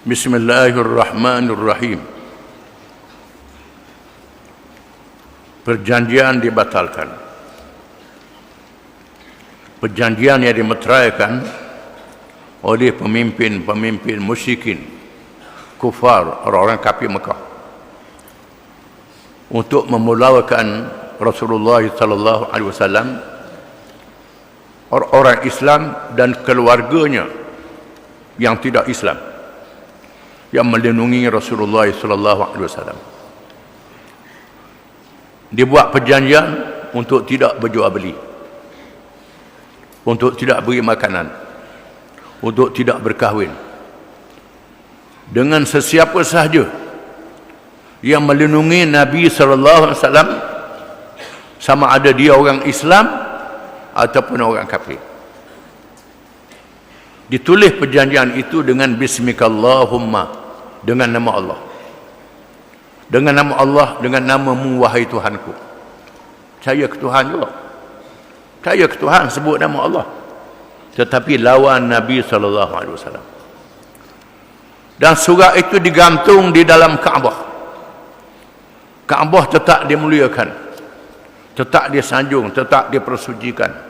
Bismillahirrahmanirrahim. Perjanjian dibatalkan. Perjanjian yang dimeteraikan oleh pemimpin-pemimpin musyrikin, kufar, orang-orang kafir Mekah, untuk memulakan Rasulullah sallallahu alaihi wasallam, orang-orang Islam dan keluarganya yang tidak Islam, yang melindungi Rasulullah sallallahu alaihi wasallam. Dibuat perjanjian untuk tidak berjual beli, untuk tidak beri makanan, untuk tidak berkahwin dengan sesiapa sahaja yang melindungi Nabi sallallahu alaihi wasallam, sama ada dia orang Islam ataupun orang kafir. Ditulis perjanjian itu dengan bismikallahumma, dengan nama Allah. Dengan nama Allah, dengan namamu wahai Tuhanku. Saya ke Tuhan juga. Saya ke Tuhan sebut nama Allah. Tetapi lawan Nabi sallallahu alaihi wasallam. Dan surat itu digantung di dalam Kaabah. Kaabah tetap dimuliakan, tetap disanjung, tetap dipersucikan.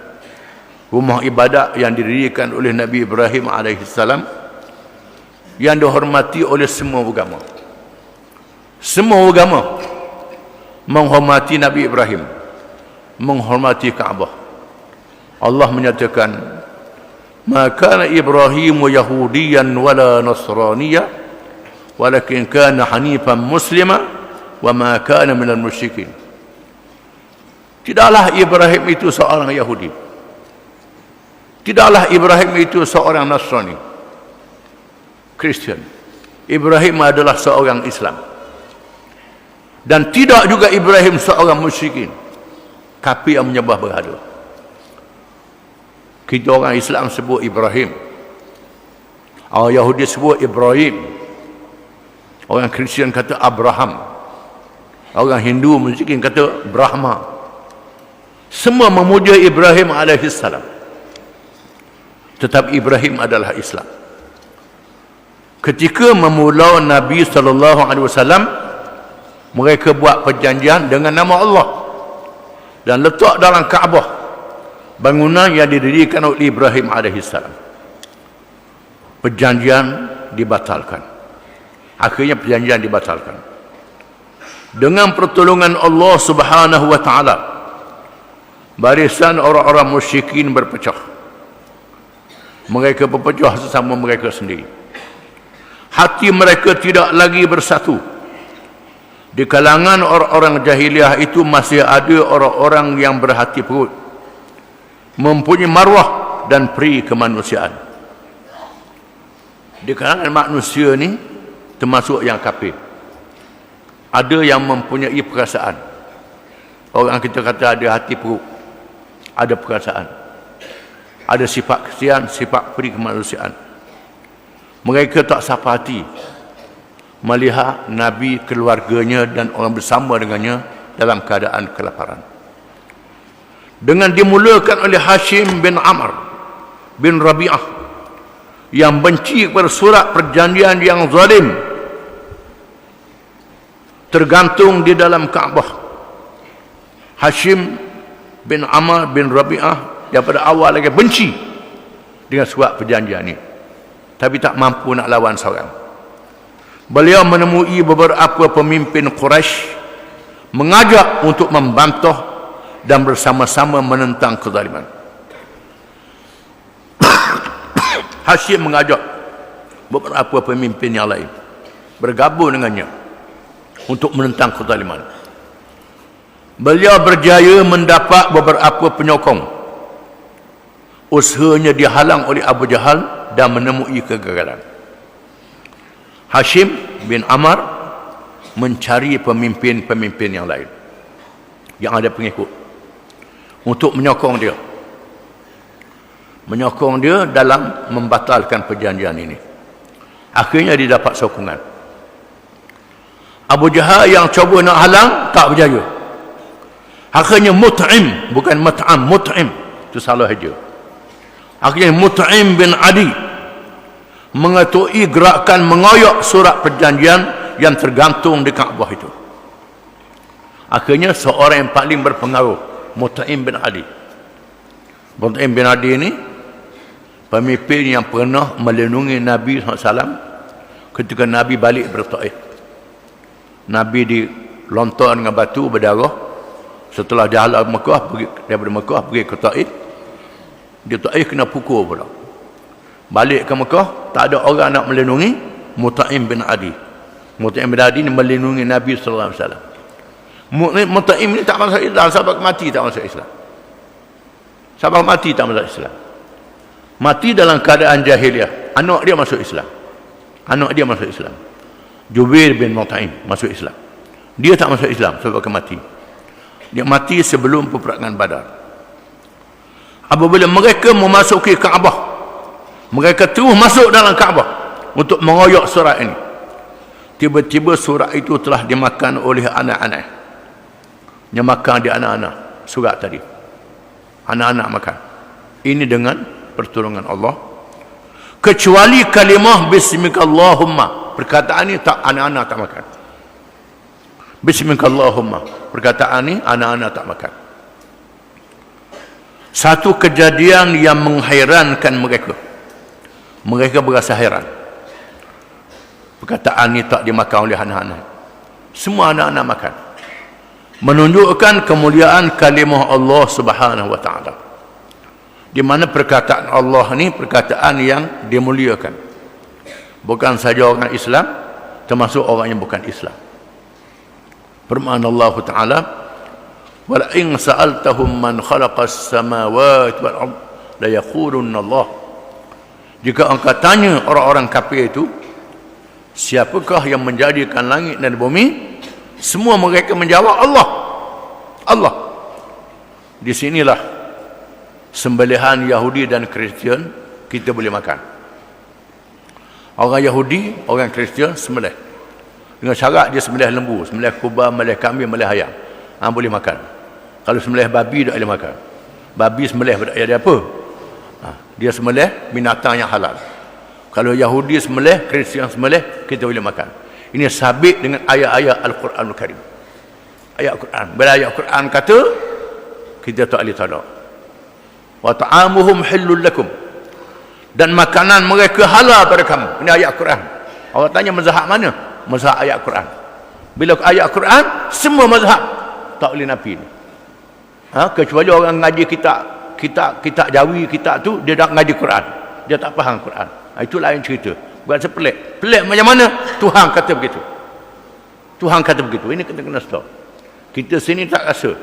Rumah ibadat yang didirikan oleh Nabi Ibrahim alaihissalam, yang dihormati oleh semua agama. Semua agama menghormati Nabi Ibrahim, menghormati Kaabah. Allah menyatakan, "Ma kana Ibrahimu Yahudiyan wala Nasraniya, walakin kana hanifan muslima, wa ma kana minal musyrikin." Tidaklah Ibrahim itu seorang Yahudi, tidaklah Ibrahim itu seorang Nasrani, Kristian. Ibrahim adalah seorang Islam. Dan tidak juga Ibrahim seorang musyrikin, kafir yang menyembah berhala. Kita orang Islam sebut Ibrahim, orang Yahudi sebut Ibrahim, orang Kristian kata Abraham, orang Hindu musyrikin kata Brahma. Semua memuja Ibrahim alaihissalam. Tetapi Ibrahim adalah Islam. Ketika memula Nabi sallallahu alaihi wasallam, mereka buat perjanjian dengan nama Allah dan letak dalam Kaabah, bangunan yang didirikan oleh Ibrahim alaihissalam. Perjanjian dibatalkan. Akhirnya perjanjian dibatalkan. Dengan pertolongan Allah Subhanahu wa taala, barisan orang-orang musyrikin berpecah. Mereka berpecah sesama mereka sendiri. Hati mereka tidak lagi bersatu. Di kalangan orang-orang jahiliah itu masih ada orang-orang yang berhati perut, mempunyai marwah dan peri kemanusiaan. Di kalangan manusia ni, termasuk yang kafir, ada yang mempunyai perasaan. Orang kita kata ada hati perut, ada perasaan, ada sifat kesian, sifat peri kemanusiaan. Mereka tak sampai hati melihat Nabi, keluarganya dan orang bersama dengannya dalam keadaan kelaparan. Dengan dimulakan oleh Hashim bin Amr bin Rabi'ah, yang benci kepada surat perjanjian yang zalim, tergantung di dalam Kaabah. Hashim bin Amr bin Rabi'ah daripada awal lagi benci dengan surat perjanjian ini, tapi tak mampu nak lawan seorang. Beliau menemui beberapa pemimpin Quraisy, mengajak untuk membantah dan bersama-sama menentang kezaliman. Hashim mengajak beberapa pemimpin yang lain bergabung dengannya untuk menentang kezaliman. Beliau berjaya mendapat beberapa penyokong. Usahanya dihalang oleh Abu Jahal dan menemui kegagalan. Hashim bin Amr mencari pemimpin-pemimpin yang lain yang ada pengikut untuk menyokong dia dalam membatalkan perjanjian ini. Akhirnya dia dapat sokongan. Abu Jahal yang cuba nak halang tak berjaya. Akhirnya Mut'im, bukan Mat'am, Mut'im, itu salah saja. Akhirnya Mut'im bin Adi mengetui gerakan mengoyak surat perjanjian yang tergantung di Kaabah itu. Akhirnya seorang yang paling berpengaruh, Mut'im bin Adi. Mut'im bin Adi ini pemimpin yang pernah melindungi Nabi SAW ketika Nabi balik dari Taif. Nabi dilontar dengan batu berdarah. Setelah dia halau Mekah, daripada Mekah pergi ke Taif. Di Taif kena pukul pula. Balik ke Mekah, tak ada orang nak melindungi Mut'im bin Adi. Mut'im bin Adi ni melindungi Nabi SAW. Mut'im ni tak masuk Islam, sahabat mati tak masuk Islam. Sahabat mati tak masuk Islam. Mati dalam keadaan jahiliah. Anak dia masuk Islam. Anak dia masuk Islam. Jubair bin Mut'im masuk Islam. Dia tak masuk Islam sebab mati. Dia mati sebelum peperangan Badar. Apabila mereka memasuki Kaabah, mereka terus masuk dalam Kaabah untuk mengoyak surat ini. Tiba-tiba surat itu telah dimakan oleh anak-anak. Yang makan di anak-anak surat tadi. Anak-anak makan. Ini dengan pertolongan Allah. Kecuali kalimah Bismikallahumma. Perkataan ini tak, anak-anak tak makan. Bismikallahumma. Perkataan ini anak-anak tak makan. Satu kejadian yang menghairankan mereka. Mereka berasa hairan. Perkataan ini tak dimakan oleh anak-anak. Semua anak-anak makan. Menunjukkan kemuliaan kalimah Allah Subhanahu wa taala. Di mana perkataan Allah ni perkataan yang dimuliakan. Bukan saja orang Islam, termasuk orang yang bukan Islam. Firman Allah taala, "Wa la in sa'altahum man khalaqas samawati wal ard la yaqulunna Allah." Jika engkau tanya orang-orang kafir itu, siapakah yang menjadikan langit dan bumi? Semua mereka menjawab Allah. Allah. Di sinilah sembelihan Yahudi dan Kristian kita boleh makan. Orang Yahudi, orang Kristian sembelih. Dengan syarat dia sembelih lembu, sembelih kurban, sembelih kambing, sembelih ayam. Boleh makan. Kalau sembelih babi tak boleh makan. Babi sembelih dia apa? Dia sembelih binatang yang halal. Kalau Yahudi sembelih, Kristian sembelih, kita boleh makan. Ini sabit dengan ayat-ayat Al-Quranul Karim. Ayat Quran. Bila ayat Quran kata, kita tak boleh tolak. Wa ta'amuhum hillul lakum. Dan makanan mereka halal pada kamu. Ini ayat Quran. Orang tanya mazhab mana? Mazhab ayat Quran. Bila ayat Quran, semua mazhab tak boleh nafi ni. Kecuali orang ngaji kitab Jawi, kitab tu, dia tak ngaji Quran. Dia tak faham Quran. Itu lain cerita. Bukan sepelik. Pelik macam mana? Tuhan kata begitu. Tuhan kata begitu. Ini kena stop. Kita sini tak rasa.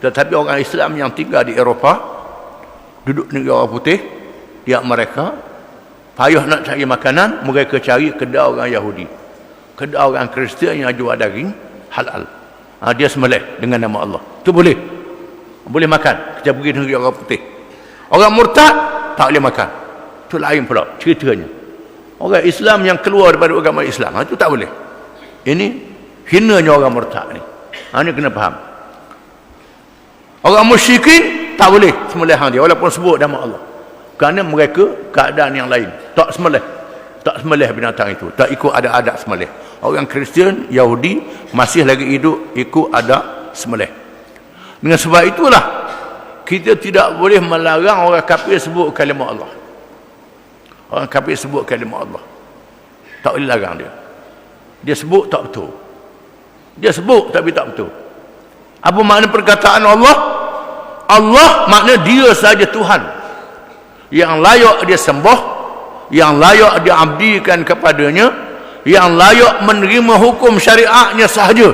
Tetapi orang Islam yang tinggal di Eropah, duduk negara orang putih, dia mereka payah nak cari makanan, mereka cari kedai orang Yahudi. Kedai orang Kristian yang jual daging halal. Dia sembelih dengan nama Allah. Itu boleh. Boleh makan. Kita pergi negara orang putih. Orang murtad tak boleh makan. Itu lain pula ceritanya. Orang Islam yang keluar daripada agama Islam, itu tak boleh. Ini hinanya orang murtad ni. Ini kena faham. Orang musyrikin tak boleh sembelih dia walaupun sebut nama Allah. Kerana mereka keadaan yang lain. Tak sembelih. Tak sembelih binatang itu. Tak ikut ada adat sembelih. Orang Kristian, Yahudi masih lagi hidup ikut adat sembelih. Dengan sebab itulah kita tidak boleh melarang orang kafir sebut kalimah Allah. Orang kafir sebut kalimah Allah. Tak boleh larang dia. Dia sebut tak betul. Dia sebut tapi tak betul. Apa makna perkataan Allah? Allah makna dia saja Tuhan. Yang layak dia sembah, yang layak dia abdikan kepadanya, yang layak menerima hukum syariatnya sahaja.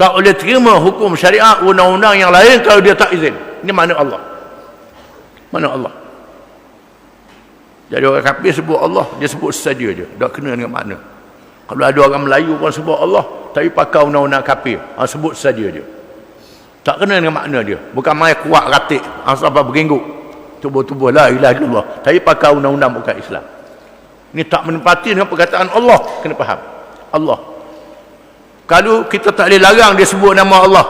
Tak boleh terima hukum syariat undang-undang yang lain kalau dia tak izin. Ini makna Allah. Mana Allah? Jadi orang kafir sebut Allah, dia sebut saja je, tak kena dengan makna. Kalau ada orang Melayu pun sebut Allah, tapi pakai undang-undang kafir, sebut saja je. Tak kena dengan makna dia. Bukan main kuat ratik, sampai bergengguk. Tubuh-tubuh la ilaha illallah, tapi pakai undang-undang bukan Islam. Ini tak menempati dengan perkataan Allah, kena faham. Allah. Kalau kita tak boleh larang dia sebut nama Allah,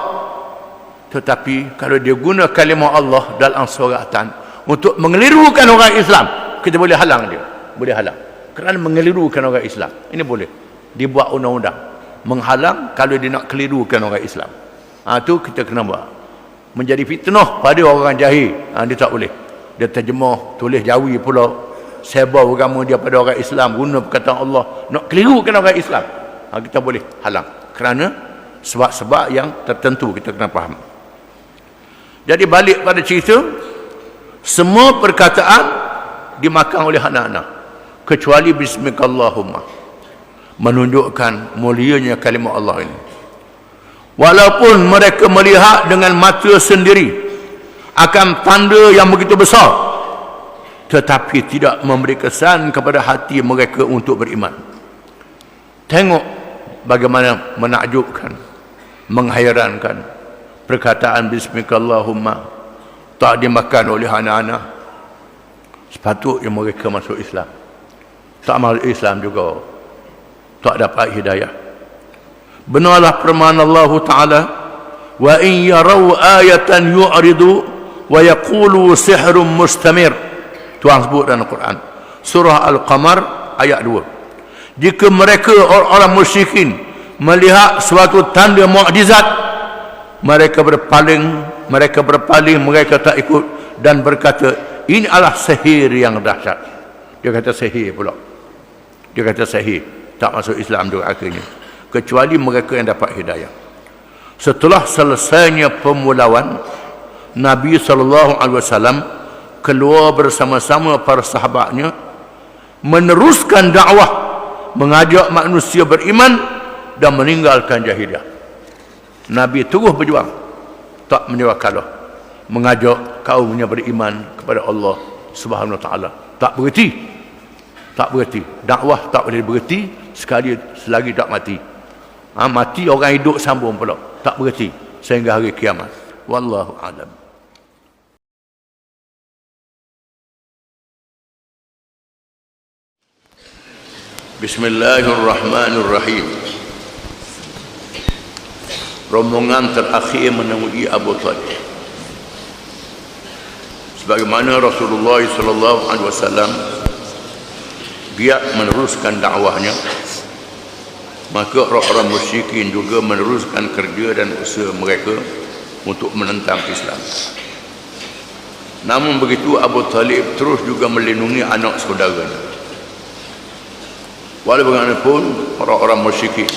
tetapi kalau dia guna kalimah Allah dalam suratan untuk mengelirukan orang Islam, kita boleh halang dia. Boleh halang. kerana mengelirukan orang Islam. Ini boleh dibuat undang-undang menghalang kalau dia nak kelirukan orang Islam. Itu kita kena buat. Menjadi fitnah pada orang jahil, dia tak boleh. Dia terjemah tulis Jawi pula, sebar agama dia pada orang Islam, guna perkataan Allah nak kelirukan orang Islam. Kita boleh halang kerana sebab-sebab yang tertentu kita kena faham. Jadi balik pada cerita, semua perkataan dimakan oleh anak-anak kecuali bismikallahumma, menunjukkan mulianya kalimah Allah ini. Walaupun mereka melihat dengan mata sendiri akan tanda yang begitu besar, tetapi tidak memberi kesan kepada hati mereka untuk beriman. Tengok bagaimana menakjubkan, menghairankan perkataan bismikallahumma tak dimakan oleh anak-anak. Sepatutnya mereka masuk Islam, tak masuk Islam juga tak dapat hidayah. Benarlah firman Allah Ta'ala, wa in yarau ayatan yu'ridu wa yaqulu sihrun mustamir. Tuhan sebut dalam Al-Quran surah Al-Qamar ayat 2. Jika mereka orang musyrikin melihat suatu tanda mukjizat, mereka berpaling, mereka tak ikut dan berkata ini adalah sihir yang dahsyat. Dia kata sihir pula, dia kata sihir, tak masuk Islam juga akhirnya, kecuali mereka yang dapat hidayah. Setelah selesainya pemulawan, Nabi SAW keluar bersama-sama para sahabatnya meneruskan dakwah, mengajak manusia beriman dan meninggalkan jahiliah. Nabi terus berjuang, tak menyerah kalah, mengajak kaumnya beriman kepada Allah Subhanahu Wa Taala. Tak berhenti, tak berhenti. Dakwah tak boleh berhenti sekali selagi tak mati. Mati orang hidup sambung pula, tak berhenti sehingga hari kiamat. Wallahu a'lam. Bismillahirrahmanirrahim. Rombongan terakhir menemui Abu Talib. Sebagaimana Rasulullah SAW giat meneruskan dakwahnya, maka orang-orang musyrikin juga meneruskan kerja dan usaha mereka untuk menentang Islam. Namun begitu, Abu Talib terus juga melindungi anak saudaranya. Walau bagaimanapun, orang-orang musyrikin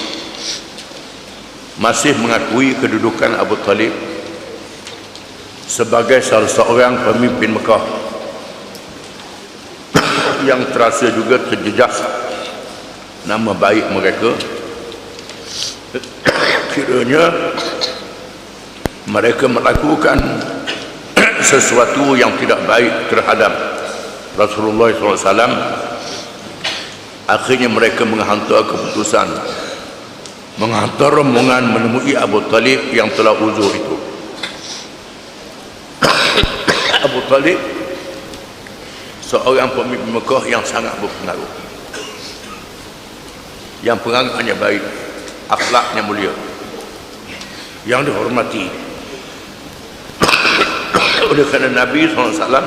masih mengakui kedudukan Abu Talib sebagai salah seorang pemimpin Mekah yang terasa juga terjejas nama baik mereka. Kiranya mereka melakukan sesuatu yang tidak baik terhadap Rasulullah SAW. Akhirnya mereka menghantar keputusan, menghantar rombongan menemui Abu Talib yang telah uzur itu. Abu Talib seorang pemimpin Mekah yang sangat berpengaruh, yang perangannya baik, akhlaknya mulia, yang dihormati. Oleh kerana Nabi SAW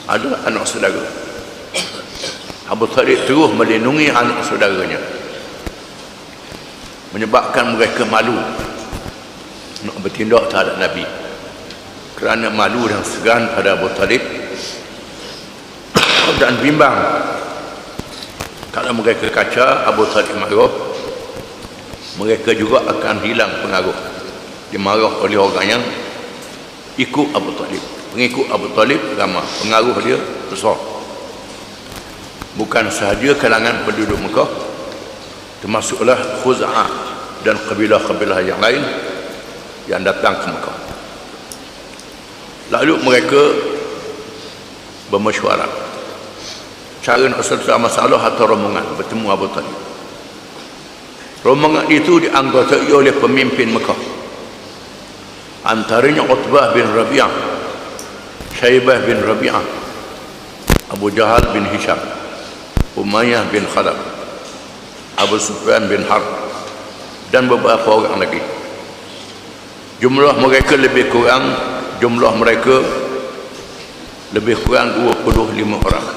adalah anak saudara, Abu Talib terus melindungi anak saudaranya, menyebabkan mereka malu nak bertindak terhadap Nabi. Kerana malu dan segan pada Abu Talib dan bimbang kalau mereka kaca Abu Talib marah, mereka juga akan hilang pengaruh, dimarah oleh orang yang ikut Abu Talib. Pengikut Abu Talib ramai, pengaruh dia besar. Bukan sahaja kalangan penduduk Mekah, termasuklah Khuza'ah dan kabilah-kabilah yang lain yang datang ke Mekah. Lalu mereka bermesyuarat cara nak selesai masalah atau rombongan bertemu Abu Talib. Rombongan itu dianggotai oleh pemimpin Mekah, antaranya Utbah bin Rabi'ah, Syaibah bin Rabi'ah, Abu Jahal bin Hisham, Umayyah bin Khalaf, Abu Sufyan bin Harb, dan beberapa orang lagi. Jumlah mereka lebih kurang 25 orang.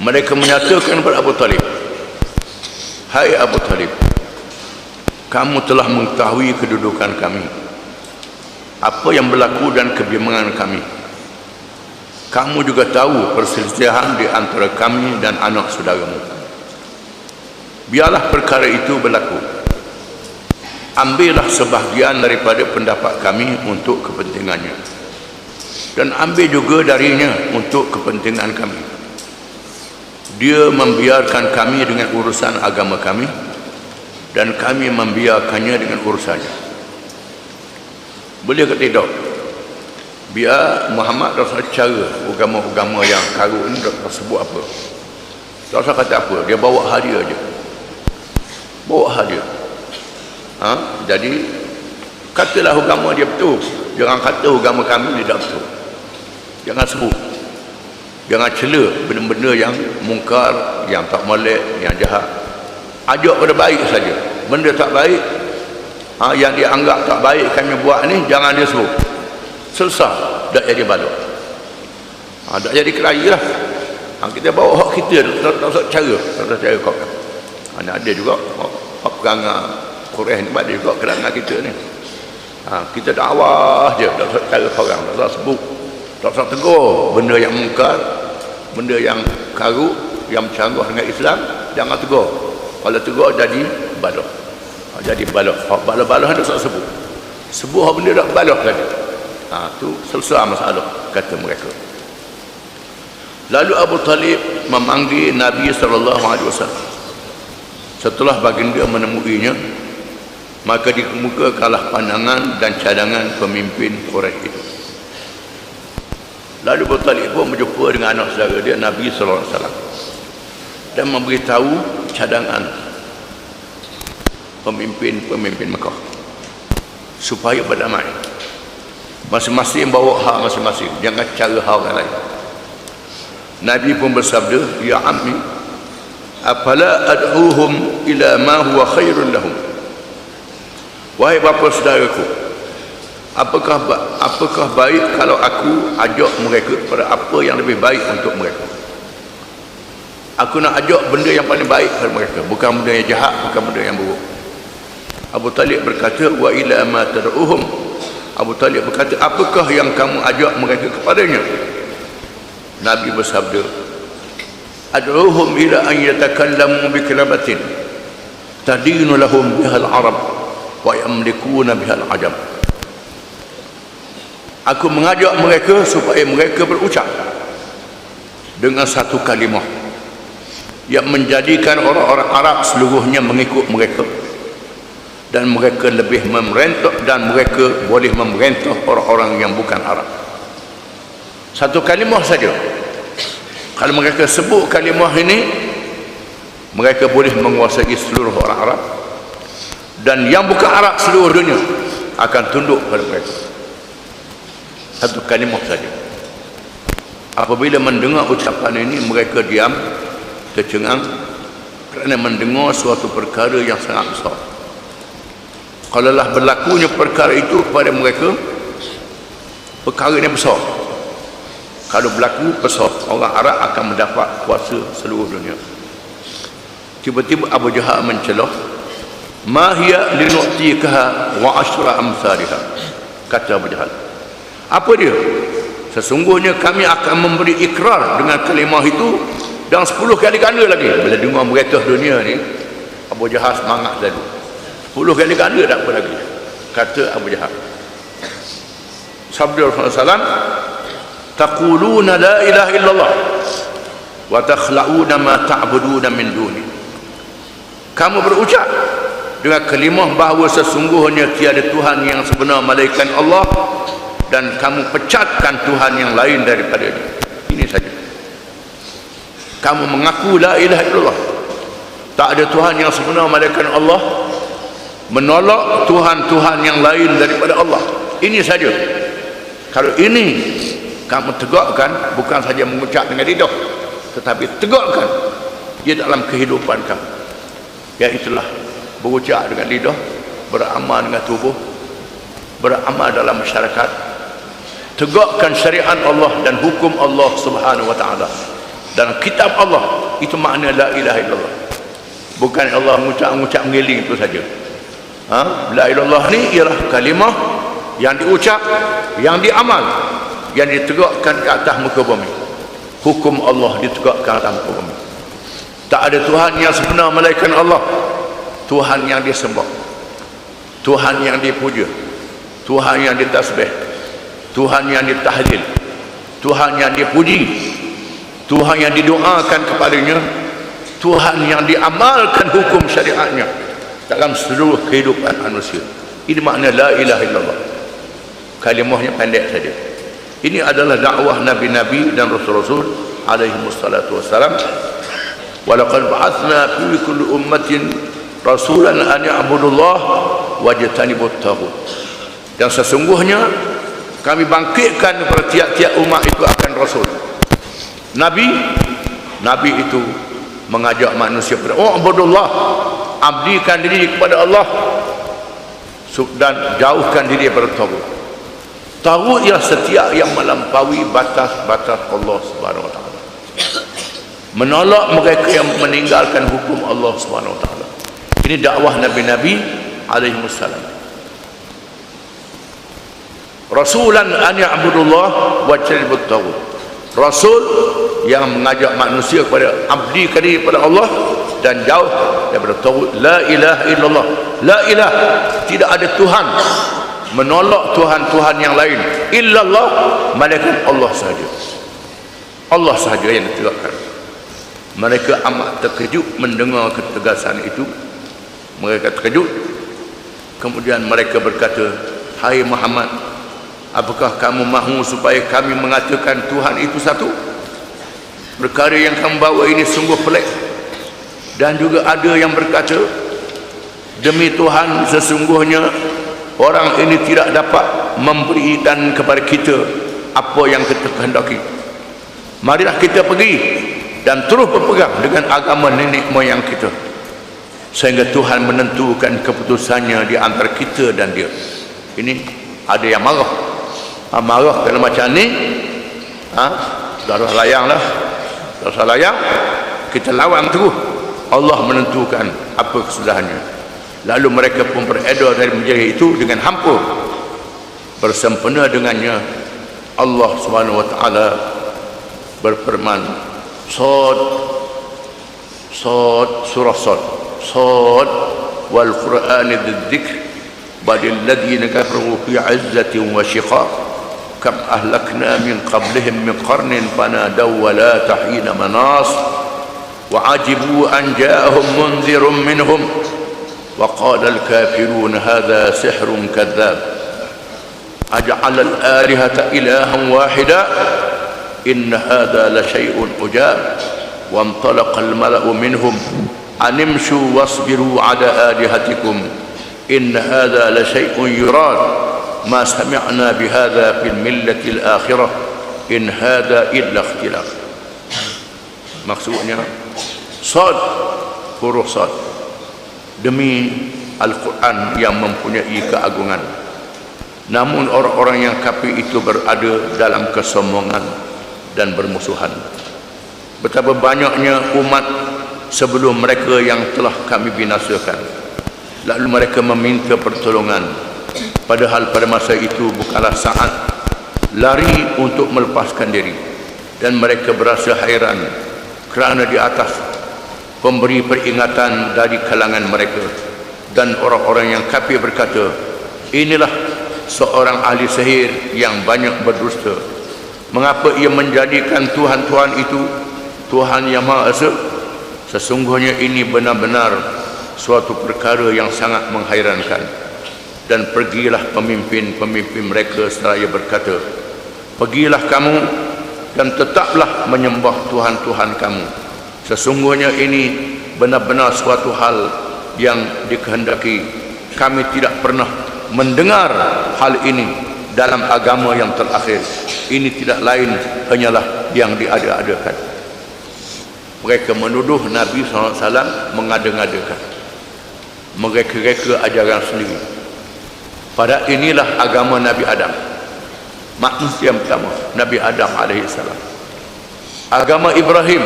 Mereka menyatakan kepada Abu Talib, hai Abu Talib, kamu telah mengetahui kedudukan kami, apa yang berlaku dan kebimbangan kami. Kamu juga tahu perselisihan di antara kami dan anak saudaramu. Biarlah perkara itu berlaku. Ambillah sebahagian daripada pendapat kami untuk kepentingannya, dan ambil juga darinya untuk kepentingan kami. Dia membiarkan kami dengan urusan agama kami, dan kami membiarkannya dengan urusannya. Boleh ke tidak? Biar Muhammad dah cara agama-agama yang karut ni dah sebut apa, tak usah kata apa, dia bawa hadiah je, bawa hadiah. Jadi katalah agama dia betul, jangan kata agama kami dia tak betul. Jangan sebut, jangan cela benda-benda yang mungkar, yang tak molek, yang jahat. Ajak pada baik saja. Benda tak baik, yang dia anggap tak baik kami buat ni, jangan dia sebut. Selesai, tak jadi balok. Tak jadi kelahi lah. Kita bawa hak kita, tak usah cara, tak usah cara kau. Ada juga hak perangai Quraish ni, ada juga kerangan kita ni. Kita dakwah je, tak usah cara orang, tak usah sebut, tak usah tegur benda yang mungkar, benda yang karut, yang bercanggah dengan Islam, jangan tegur. Kalau tegur jadi balok. Jadi balok. Balok-balok tak usah sebut. Sebut benda tak balok tadi. Tu selesai masalah, kata mereka. Lalu Abu Talib memanggil Nabi SAW. Setelah baginda menemuinya, maka dikemukakanlah pandangan dan cadangan pemimpin Quraisy itu. Lalu Abu Talib pun berjumpa dengan anak saudara dia, Nabi SAW, dan memberitahu cadangan pemimpin Mekah supaya berdamai. Masing-masing bawa hak masing-masing, jangan cara hak orang lain. Nabi pun bersabda, ya ammi, afala ad'uhum ila ma huwa khairun lahum. Wahai bapa saudaraku, apakah baik kalau aku ajak mereka kepada apa yang lebih baik untuk mereka? Aku nak ajak benda yang paling baik kepada mereka, bukan benda yang jahat, bukan benda yang buruk. Abu Talib berkata, wa ila ma tad'uhum. Abu Talib berkata, apakah yang kamu ajak mereka kepadanya? Nabi bersabda, ad'uhum ila an yatakallamu bi kalimatin tadinu lahum bihal arab wa yamlikuna bihal ajam. Aku mengajak mereka supaya mereka berucap dengan satu kalimah yang menjadikan orang-orang Arab seluruhnya mengikut mereka, dan mereka lebih memerintah, dan mereka boleh memerintah orang-orang yang bukan Arab. Satu kalimah saja. Kalau mereka sebut kalimah ini, mereka boleh menguasai seluruh orang Arab, dan yang bukan Arab seluruh dunia akan tunduk kepada mereka. Satu kalimah saja. Apabila mendengar ucapan ini, mereka diam, tercengang, kerana mendengar suatu perkara yang sangat besar. Kalaulah berlakunya perkara itu kepada mereka, perkara ini besar. Kalau berlaku besar, orang Arab akan mendapat kuasa seluruh dunia. Tiba-tiba Abu Jahal mencelah, ma hiya linu'tikaha wa ashra amsalha. Kata Abu Jahal, apa dia? Sesungguhnya kami akan memberi ikrar dengan kalimah itu dan 10 kali ganda lagi. Bila dengar mereka dunia ni, Abu Jahal semangat tadi. 10 kali ganda tak apa lagi, kata Abu Jahal. Sabda Rasulullah SAW, taquluna la ilaha illallah wa takhla'una ma ta'buduna min duni. Kamu berucap dengan kalimah bahawa sesungguhnya tiada Tuhan yang sebenar melainkan Allah, dan kamu pecatkan Tuhan yang lain daripada Dia. Ini saja. Kamu mengaku la ilaha illallah, tak ada Tuhan yang sebenar melainkan Allah, menolak Tuhan-Tuhan yang lain daripada Allah. Ini saja. Kalau ini kamu tegakkan, bukan saja mengucap dengan lidah, tetapi tegakkan ia dalam kehidupan kamu. Ya, itulah berucap dengan lidah, beramal dengan tubuh, beramal dalam masyarakat, tegakkan syariat Allah dan hukum Allah Subhanahu wa taala. dalam kitab Allah. Itu makna la ilaha illallah. Bukan Allah mengucap-ngucap mengiling itu saja. La ilaha illallah ni ialah kalimah yang diucap, yang diamal, yang ditegakkan ke atas muka bumi. Hukum Allah ditegakkan atas muka bumi. Tak ada Tuhan yang sebenar melainkan Allah. Tuhan yang disembah, Tuhan yang dipuja, Tuhan yang ditasbih, Tuhan yang ditahlil, Tuhan yang dipuji, Tuhan yang didoakan kepadanya, Tuhan yang diamalkan hukum syariatnya dalam seluruh kehidupan manusia. Ini makna la ilaha illallah. Kalimahnya pendek saja. Ini adalah dakwah nabi-nabi dan rasul-rasul alaihi wassalatu wassalam. Walaqad ba'atsna fi kulli ummatin rasulan an ya'budullah wajtanibut taghut. Dan sesungguhnya kami bangkitkan kepada tiap-tiap umat itu akan rasul. Nabi itu mengajak manusia kepada ubudullah, abdikan diri kepada Allah dan jauhkan diri daripada taghut. Taghut ialah setiap yang melampaui batas-batas Allah Subhanahu wa taala. Menolak mereka yang meninggalkan hukum Allah Subhanahu wa taala. Ini dakwah nabi-nabi alaihi wassalam. Rasulan an ya'budullah wa tajtanibut taghut. Rasul yang mengajak manusia kepada abdikan diri kepada Allah dan jauh daripada taghut. La ilaha illallah. La ilaha, tidak ada Tuhan, menolak Tuhan-Tuhan yang lain. Illallah, malaikat Allah sahaja. Allah sahaja yang ditegakkan. Mereka amat terkejut mendengar ketegasan itu. Mereka terkejut. Kemudian mereka berkata, hai Muhammad, apakah kamu mahu supaya kami mengatakan Tuhan itu satu? Perkara yang kamu bawa ini sungguh pelik. Dan juga ada yang berkata, demi Tuhan, sesungguhnya orang ini tidak dapat memberikan kepada kita apa yang kita kehendaki. Marilah kita pergi dan terus berpegang dengan agama nenek moyang kita sehingga Tuhan menentukan keputusannya di antara kita dan dia. Ini ada yang marah. Marah kalau macam ni, darah layang lah. Darah layang, kita lawan terus. Allah menentukan apa kesudahannya. Lalu mereka pun beredar dari majlis itu dengan hampa. Bersempena dengannya, Allah Subhanahu wa taala berfirman, surah Sad wal Qur'an dzikr badil ladzina kafaru fi 'izzatin wa shiqaq kam ahlakna min qablihim min qarnin fanadaw wa la tahina manas wa ajibu an ja'ahum munzirun minhum wa qala al kafirun hadha sihrun kadzdzab aj'ala al alihata ilahan wahida inna hadha la syai'un ujab wa antalaqa al mala'u minhum animshu wasbiru ala alihatikum inna hadha la syai'un yurad ma sami'na bihadha fil millati al akhirah in hadha illa ikhtilaf. Maksudnya Sad, huruf Sad, demi Al-Quran yang mempunyai keagungan, namun orang-orang yang kafir itu berada dalam kesombongan dan bermusuhan. Betapa banyaknya umat sebelum mereka yang telah kami binasakan, lalu mereka meminta pertolongan, padahal pada masa itu bukanlah saat lari untuk melepaskan diri, dan mereka berasa hairan kerana di atas pemberi peringatan dari kalangan mereka dan orang-orang yang kafir berkata, inilah seorang ahli sihir yang banyak berdusta. Mengapa ia menjadikan Tuhan-Tuhan itu Tuhan yang Maha Esa? Sesungguhnya ini benar-benar suatu perkara yang sangat menghairankan. Dan pergilah pemimpin-pemimpin mereka seraya berkata, pergilah kamu dan tetaplah menyembah Tuhan-Tuhan kamu. Sesungguhnya ini benar-benar suatu hal yang dikehendaki. Kami tidak pernah mendengar hal ini dalam agama yang terakhir. Ini tidak lain hanyalah yang diada-adakan. Mereka menuduh Nabi SAW mengada-ngadakan, mereka ajaran sendiri. Pada inilah agama Nabi Adam, manusia pertama, Nabi Adam alaihissalam. Agama Ibrahim,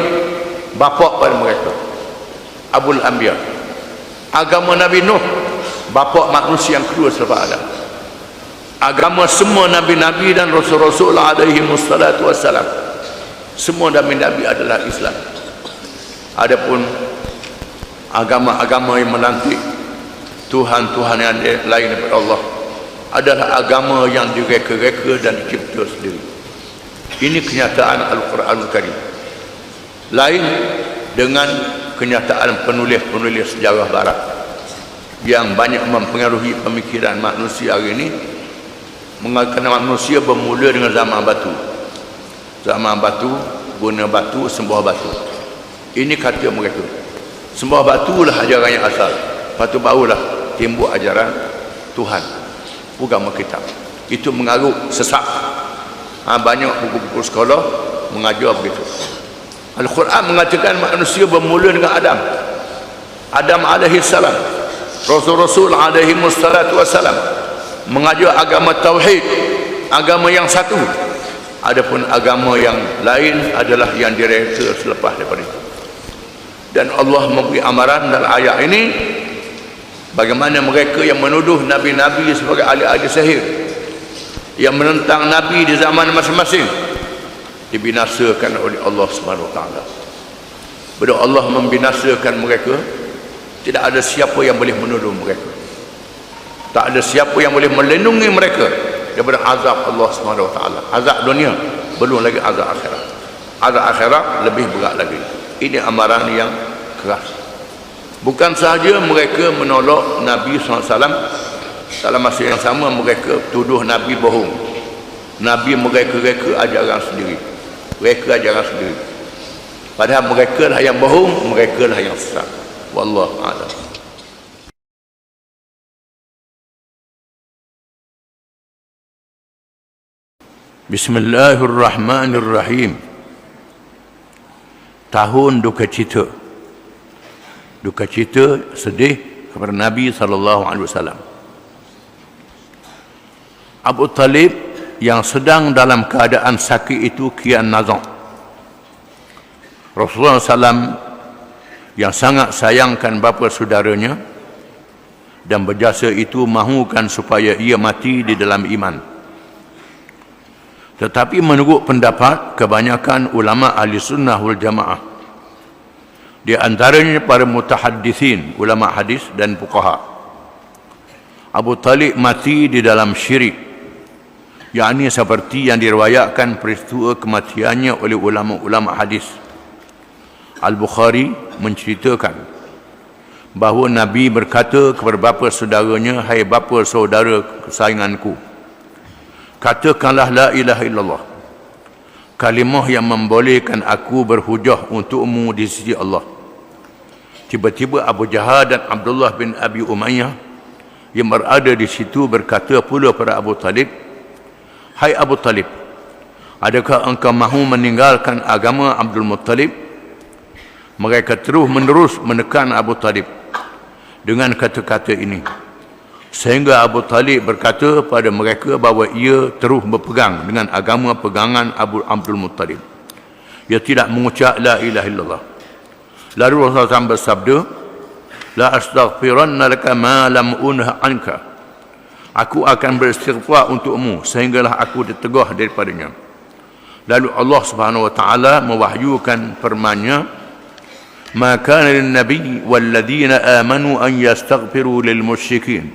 bapa pada mereka, Abul Anbiya. Agama Nabi Nuh, bapa manusia yang kedua selepas Adam. Agama semua nabi-nabi dan rasul-rasul alaihi wassalatu wassalam, semua nabi-nabi adalah Islam. Adapun agama-agama yang melantik Tuhan-Tuhan yang lain daripada Allah adalah agama yang direka-reka dan dicipta sendiri. Ini kenyataan Al-Quranul Karim. Lain dengan kenyataan penulis-penulis sejarah barat yang banyak mempengaruhi pemikiran manusia hari ini, mengatakan manusia bermula dengan zaman batu. Zaman batu, guna batu, sembah batu. Ini kata mereka. Sembah batu lah ajaran yang asal. Lepas tu barulah timbul ajaran Tuhan, agama kitab. Itu mengarut sesat. Banyak buku-buku sekolah mengajar begitu. Al-Quran mengatakan manusia bermula dengan Adam. Adam alaihi salam, Rasul-Rasul alaihi wassalam mengajar agama tauhid, agama yang satu. Adapun agama yang lain adalah yang direka selepas daripada itu. Dan Allah memberi amaran dalam ayat ini bagaimana mereka yang menuduh nabi-nabi sebagai ahli-ahli sihir, yang menentang nabi di zaman masing-masing, dibinasakan oleh Allah Subhanahu wa taala. Bila Allah membinasakan mereka, tidak ada siapa yang boleh menuduh mereka. Tak ada siapa yang boleh melindungi mereka daripada azab Allah Subhanahu wa taala. Azab dunia, belum lagi azab akhirat. Azab akhirat lebih berat lagi. Ini amaran yang keras. Bukan sahaja mereka menolak Nabi SAW, dalam masa yang sama mereka tuduh Nabi bohong. Nabi mereka-reka ajaran sendiri. Mereka ajaran sendiri. Padahal mereka lah yang bohong, mereka lah yang sesat. Wallahu a'lam. Bismillahirrahmanirrahim. Tahun duka cita. Duka cita, sedih kepada Nabi SAW. Abu Talib yang sedang dalam keadaan sakit itu kian nazak. Rasulullah SAW yang sangat sayangkan bapa saudaranya dan berjasa itu mahukan supaya ia mati di dalam iman. Tetapi menurut pendapat kebanyakan ulama ahli sunnah wal jamaah, di antaranya para mutahaddithin, ulama hadis dan fuqaha, Abu Talib mati di dalam syirik, yakni seperti yang diriwayatkan peristiwa kematiannya oleh ulama-ulama hadis. Al-Bukhari menceritakan bahawa Nabi berkata kepada bapa saudaranya, "Hai bapa saudara kesayanganku, katakanlah la ilaha illallah, kalimah yang membolehkan aku berhujah untukmu di sisi Allah." Tiba-tiba Abu Jahal dan Abdullah bin Abi Umayyah yang berada di situ berkata pula pada Abu Talib, "Hai Abu Talib, adakah engkau mahu meninggalkan agama Abdul Muttalib?" Mereka terus menerus menekan Abu Talib dengan kata-kata ini, sehingga Abu Talib berkata pada mereka bahawa ia terus berpegang dengan agama pegangan Abu Abdul Muttalib. Ia tidak mengucap la ilaha illallah. Lalu Rasulullah SAW bersabda, "La astaghfiranna laka ma lam unha anka." Aku akan beristighfar untukmu sehinggalah aku ditegah daripadanya. Lalu Allah Subhanahu wa taala mewahyukan firman-Nya, "Ma kana lin-nabiy wal-ladzina amanu an yastaghfiru lil-musyrikin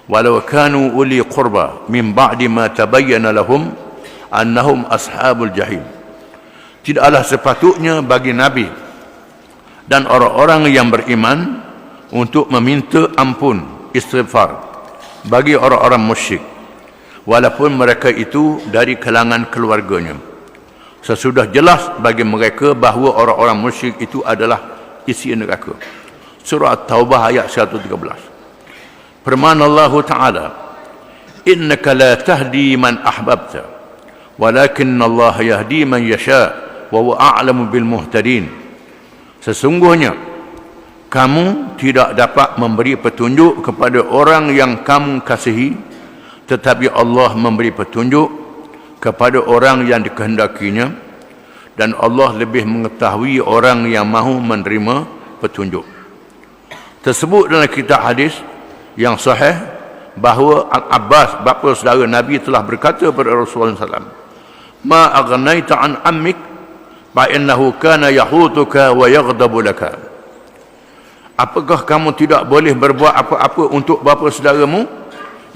walau kanu uli qurba min ba'di ma tabayyana lahum annahum ashabul jahim." Tidaklah sepatutnya bagi Nabi dan orang-orang yang beriman untuk meminta ampun, istighfar bagi orang-orang musyrik walaupun mereka itu dari kalangan keluarganya, sesudah jelas bagi mereka bahawa orang-orang musyrik itu adalah isi neraka. Surah At-Taubah ayat 113. Firman Allah Ta'ala, "Innaka la tahdi man ahbabta walakinna Allah yahdi man yasha wa huwa a'lamu bil muhtadin." Sesungguhnya kamu tidak dapat memberi petunjuk kepada orang yang kamu kasihi, tetapi Allah memberi petunjuk kepada orang yang dikehendakinya, dan Allah lebih mengetahui orang yang mahu menerima petunjuk. Tersebut dalam kitab hadis yang sahih bahawa Al-Abbas, bapa saudara Nabi, telah berkata kepada Rasulullah SAW, "Ma aghnaita an ammik fa innahu kana yahutuka wa yaghdabu laka." Apakah kamu tidak boleh berbuat apa-apa untuk bapa saudaramu?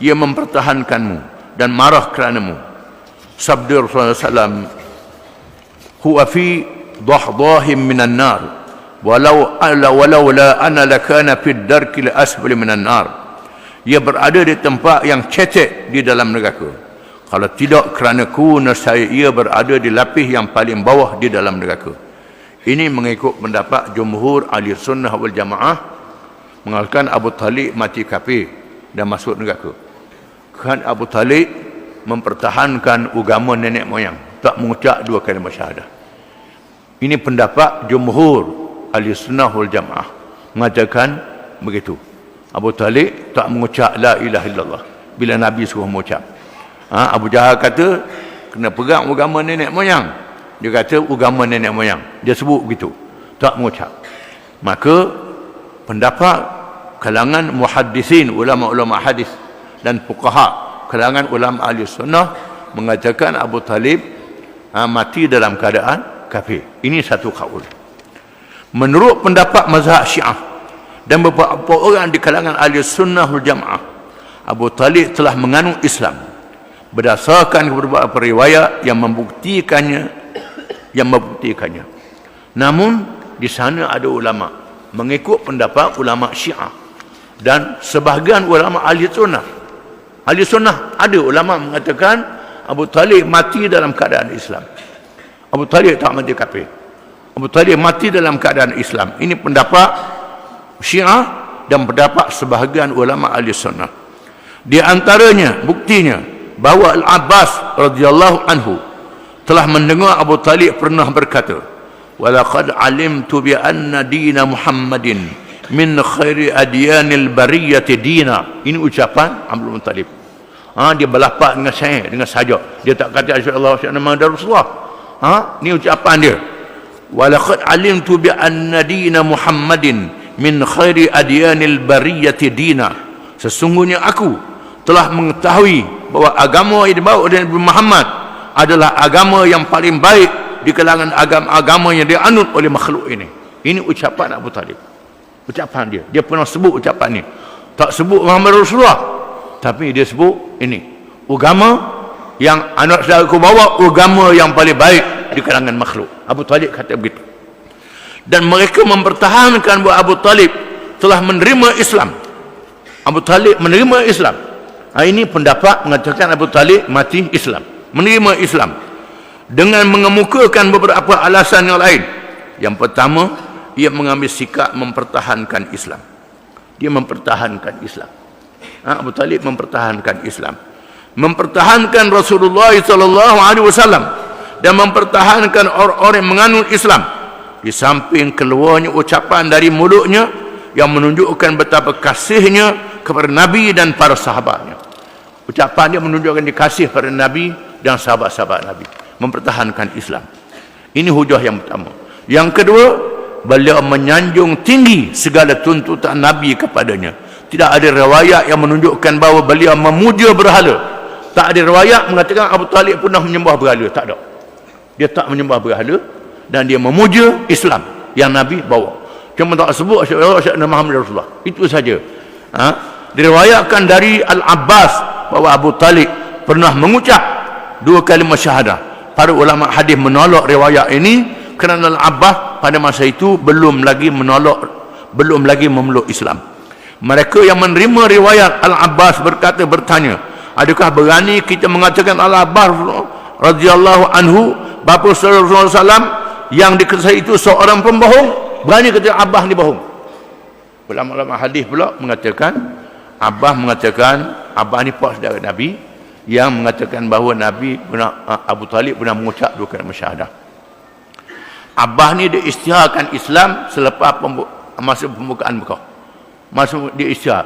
Ia mempertahankanmu dan marah keranamu. Sabda Rasulullah SAW, "Huwa fi dahdahim minan nar walau la ana lakana fi darkil asfali minan nar." Ia berada di tempat yang cetek di dalam neraka. Kalau tidak kerana ku, nescaya ia berada di lapis yang paling bawah di dalam neraka. Ini mengikut pendapat jumhur ahli sunnah wal jamaah, mengatakan Abu Talib mati kafir dan masuk neraka. Kan Abu Talib mempertahankan agama nenek moyang, tak mengucap dua kalimah syahadah. Ini pendapat jumhur ahli sunnah wal jamaah, mengatakan begitu. Abu Talib tak mengucap la ilaha illallah bila Nabi suruh mengucap. Abu Jahal kata kena pegang agama nenek moyang. Dia kata agama nenek moyang. Dia sebut begitu. Tak mengucap. Maka pendapat kalangan muhaddisin, ulama-ulama hadis dan fuqaha, kalangan ulama ahli sunnah mengatakan Abu Talib mati dalam keadaan kafir. Ini satu kaul. Menurut pendapat mazhab Syiah dan beberapa orang di kalangan ahli sunnah wal jamaah, Abu Talib telah menganut Islam berdasarkan beberapa riwayat yang membuktikannya. Namun di sana ada ulama mengikut pendapat ulama Syiah dan sebahagian ulama ahli sunnah. Ahli sunnah ada ulama mengatakan Abu Talib mati dalam keadaan Islam. Abu Talib tak mati kafir. Abu Talib mati dalam keadaan Islam. Ini pendapat Syiah dan pendapat sebahagian ulama ahli sunnah. Di antaranya buktinya bahawa Al-Abbas radhiyallahu anhu telah mendengar Abu Talib pernah berkata, "Walaqad alimtu bi anna dina Muhammadin min khairi adyanil bariyati dina." Ini ucapan Abdul Muttalib. Dia berlafaz dengan saya, dengan saja. Dia tak kata insyaallah Muhammad Rasulullah. Ini ucapan dia. "Walaqad alimtu bi anna dina Muhammadin min khairi adyanil bariyati dina." Sesungguhnya aku telah mengetahui bahawa agama yang dibawa oleh Nabi Muhammad adalah agama yang paling baik di kalangan agama-agama yang dianut oleh makhluk ini. Ini ucapan Abu Talib. Ucapan dia. Dia pernah sebut ucapan ni. Tak sebut Muhammad Rasulullah, tapi dia sebut ini. Agama yang anak saudaraku bawa, agama yang paling baik di kalangan makhluk. Abu Talib kata begitu. Dan mereka mempertahankan bahawa Abu Talib telah menerima Islam. Abu Talib menerima Islam. Ini pendapat mengatakan Abu Talib mati Islam, menerima Islam, dengan mengemukakan beberapa alasan yang lain. Yang pertama, ia mengambil sikap mempertahankan Islam. Dia mempertahankan Islam. Abu Talib mempertahankan Islam, mempertahankan Rasulullah SAW, dan mempertahankan orang-orang yang menganut Islam. Di samping keluarnya ucapan dari mulutnya yang menunjukkan betapa kasihnya kepada Nabi dan para sahabatnya. Ucapan dia menunjukkan dia kasih pada Nabi dan sahabat-sahabat Nabi. Mempertahankan Islam. Ini hujah yang pertama. Yang kedua, beliau menyanjung tinggi segala tuntutan Nabi kepadanya. Tidak ada riwayat yang menunjukkan bahawa beliau memuja berhala. Tak ada riwayat mengatakan Abu Talib pernah menyembah berhala. Tak ada. Dia tak menyembah berhala. Dan dia memuja Islam yang Nabi bawa. Cuma tak sebut Asyhadu Muhammad Rasulullah. Itu saja. Diriwayatkan dari Al-Abbas bahawa Abu Talib pernah mengucap dua kalimah syahadah. Para ulama hadis menolak riwayat ini kerana Al-Abbas pada masa itu belum lagi memeluk Islam. Mereka yang menerima riwayat Al-Abbas bertanya, adakah berani kita mengatakan Al-Abbas radhiyallahu anhu, bapa Rasulullah SAW yang diketahui itu seorang pembohong? Berani kata Abbas ni bohong? Ulama-ulama hadis pula mengatakan Abbas ni pak saudara Nabi yang mengatakan bahawa Abu Talib pernah mengucap dua kalimah syahadah. Abbas ni dia isytiharkan Islam selepas masa pembukaan Mekah. Masa dia isytihar.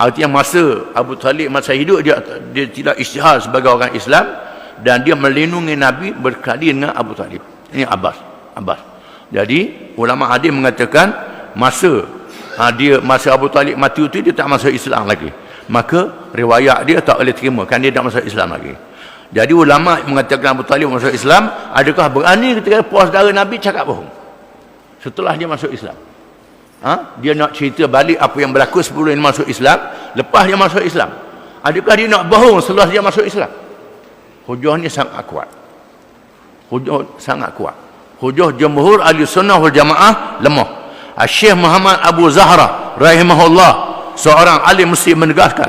Artinya masa Abu Talib masa hidup dia tidak isytihar sebagai orang Islam, dan dia melindungi Nabi berkali dengan Abu Talib. Ini Abbas. Jadi ulama hadis mengatakan masa Abu Talib mati itu dia tak masuk Islam lagi. Maka riwayat dia tak boleh terima kan dia tak masuk Islam lagi. Jadi ulama mengatakan Abu Talib masuk Islam, adakah berani ketika puas saudara Nabi cakap bohong setelah dia masuk Islam? Dia nak cerita balik apa yang berlaku sebelum dia masuk Islam, lepas dia masuk Islam. Adakah dia nak bohong setelah dia masuk Islam? Hujahnya sangat kuat. Hujah jumhur ahli sunnah wal jamaah lemah. Syekh Muhammad Abu Zahra rahimahullah, seorang alim muslim, menegaskan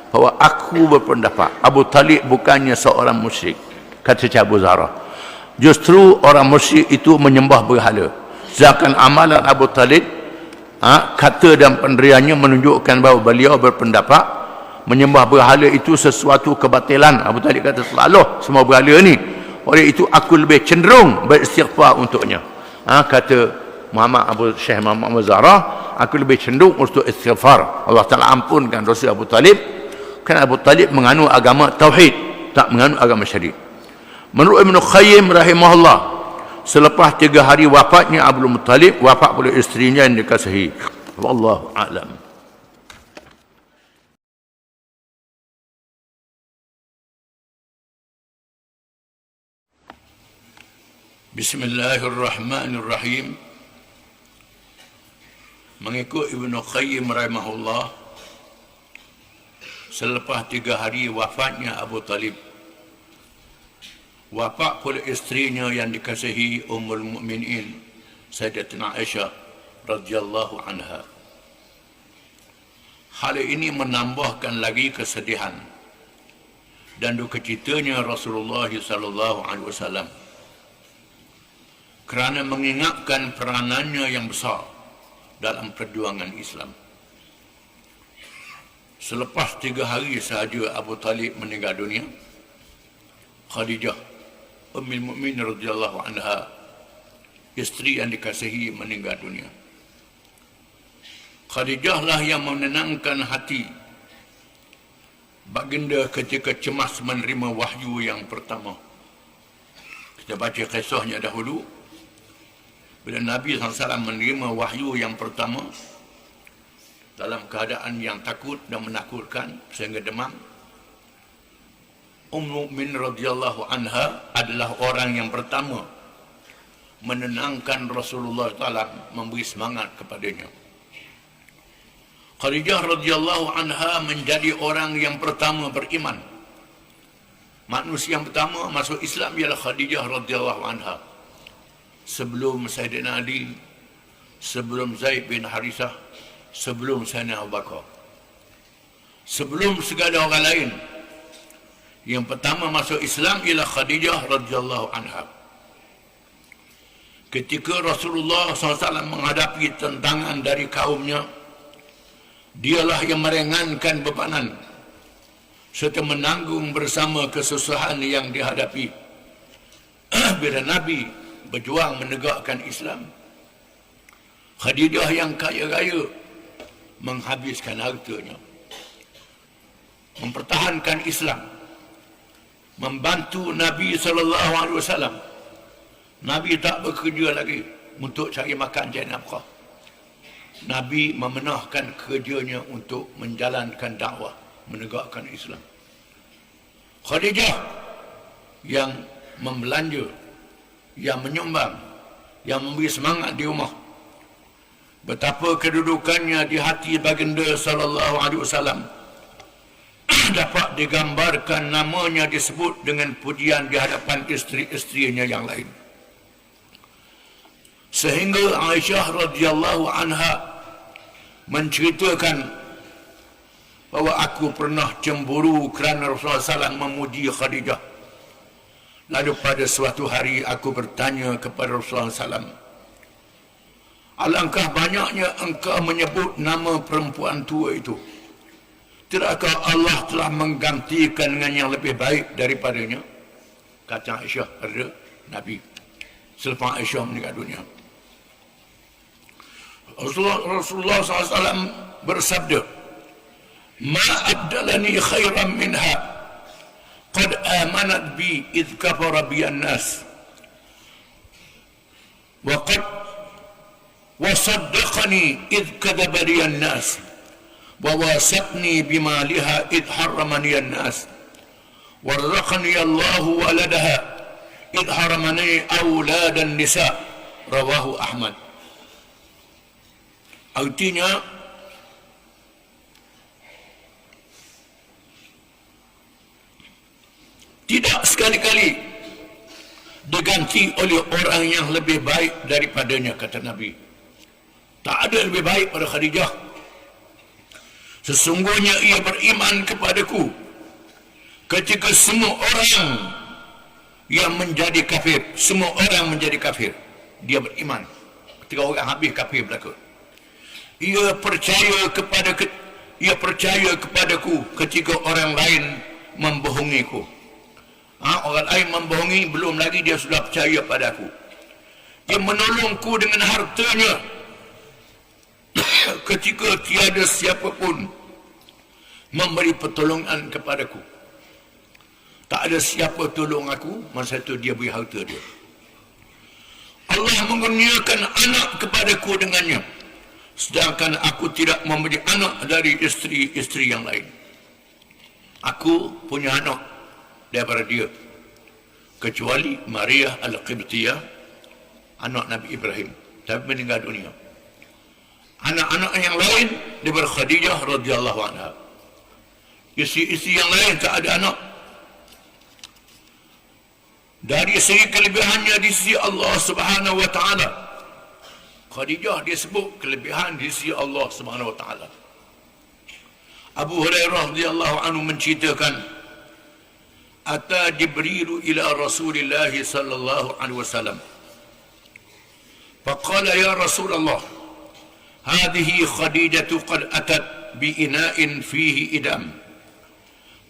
bahawa aku berpendapat Abu Talib bukannya seorang musyrik. Kata Syekh Abu Zahra, justru orang musyrik itu menyembah berhala. Sedangkan amalan Abu Talib, kata dan pendiriannya menunjukkan bahawa beliau berpendapat menyembah berhala itu sesuatu kebatilan. Abu Talib kata selalu semua berhala ni, oleh itu aku lebih cenderung beristighfar untuknya. Kata Syekh Muhammad Abu Zahra, aku lebih cenderung untuk istighfar. Allah Ta'ala ampunkan dosa Abu Talib, kerana Abu Talib menganut agama tauhid, tak menganut agama syirik. Menurut Ibn Qayyim rahimahullah, selepas 3 hari wafatnya Abdul Muttalib, wafat pula isterinya yang dikasihi. Wallahu a'lam. Bismillahirrahmanirrahim. Mengikut Ibn Qayyim rahimahullah, selepas 3 hari wafatnya Abu Talib, wafat pula isterinya yang dikasihi Ummul Mukminin Sayyidatina Aisyah radhiyallahu anha. Hal ini menambahkan lagi kesedihan dan duka citanya Rasulullah sallallahu alaihi wasallam, kerana mengingatkan peranannya yang besar dalam perjuangan Islam. Selepas 3 hari sahaja Abu Talib meninggal dunia, Khadijah Ummul Mukminin radhiyallahu anha, isteri yang dikasihi, meninggal dunia. Khadijah lah yang menenangkan hati baginda ketika cemas menerima wahyu yang pertama. Kita baca kisahnya dahulu. Bila Nabi SAW menerima wahyu yang pertama dalam keadaan yang takut dan menakutkan sehingga demam, Ummul Mukminin radhiyallahu anha adalah orang yang pertama menenangkan Rasulullah SAW, memberi semangat kepadanya. Khadijah radhiyallahu anha menjadi orang yang pertama beriman. Manusia yang pertama masuk Islam ialah Khadijah radhiyallahu anha. Sebelum Sayyidina Ali, sebelum Zaid bin Harithah, sebelum Sayyidina Abu Bakar, sebelum segala orang lain, yang pertama masuk Islam ialah Khadijah radhiyallahu anha. Ketika Rasulullah SAW menghadapi tentangan dari kaumnya, dialah yang meringankan bebanan serta menanggung bersama kesusahan yang dihadapi. Bila Nabi berjuang menegakkan Islam, Khadijah yang kaya raya menghabiskan hartanya mempertahankan Islam, membantu Nabi SAW. Nabi tak bekerja lagi untuk cari makan dan nafkah. Nabi memenahkan kerjanya untuk menjalankan dakwah, menegakkan Islam. Khadijah yang membelanja, yang menyumbang, yang memberi semangat di rumah. Betapa kedudukannya di hati baginda sallallahu alaihi wasallam dapat digambarkan, namanya disebut dengan pujian di hadapan isteri-isterinya yang lain. Sehingga Aisyah radhiyallahu anha menceritakan bahawa aku pernah cemburu kerana Rasulullah SAW memuji Khadijah. Lalu pada suatu hari aku bertanya kepada Rasulullah SAW, alangkah banyaknya engkau menyebut nama perempuan tua itu. Tidakkah Allah telah menggantikan dengan yang lebih baik daripadanya? Kata Aisyah pada Nabi selepas Aisyah meninggal dunia. Rasulullah SAW bersabda, ma abdalani khairan minha qad amanat bi idh kafara biyan nas. وقد وصدقني إذ كذب لي الناس وواسقني بمالها إذ حرمني الناس ورزقني الله ولدها إذ حرمني أولاد النساء. Rawahu Ahmad. Artinya, tidak sekali-kali diganti oleh orang yang lebih baik daripadanya, kata Nabi. Tak ada lebih baik pada Khadijah. Sesungguhnya ia beriman kepadaku ketika semua orang yang menjadi kafir, semua orang menjadi kafir, dia beriman. Ketika orang habis kafir belaka, ia percaya kepadaku ketika orang lain membohongiku. Orang lain membohongi, belum lagi dia sudah percaya padaku. Dia menolongku dengan hartanya ketika tiada siapapun memberi pertolongan kepadaku. Tak ada siapa tolong aku, masa itu dia beri harta dia. Allah mengurniakan anak kepadaku dengannya, sedangkan aku tidak memberi anak dari isteri-isteri yang lain. Aku punya anak daripada dia, kecuali Maria Al-Qibtiyah, anak Nabi Ibrahim, tapi meninggal dunia. Anak-anak yang lain daripada Khadijah radhiyallahu anha. Isteri-isteri yang lain tak ada anak. Dari segi kelebihannya di sisi Allah Subhanahu wa taala, Khadijah dia sebut kelebihan di sisi Allah Subhanahu wa taala. Abu Hurairah radhiyallahu anhu menceritakan, ata Jibril ila Rasulillah sallallahu alaihi wasallam faqala ya Rasulullah hadhihi Khadijatu qad atat bi ina'in fihi idam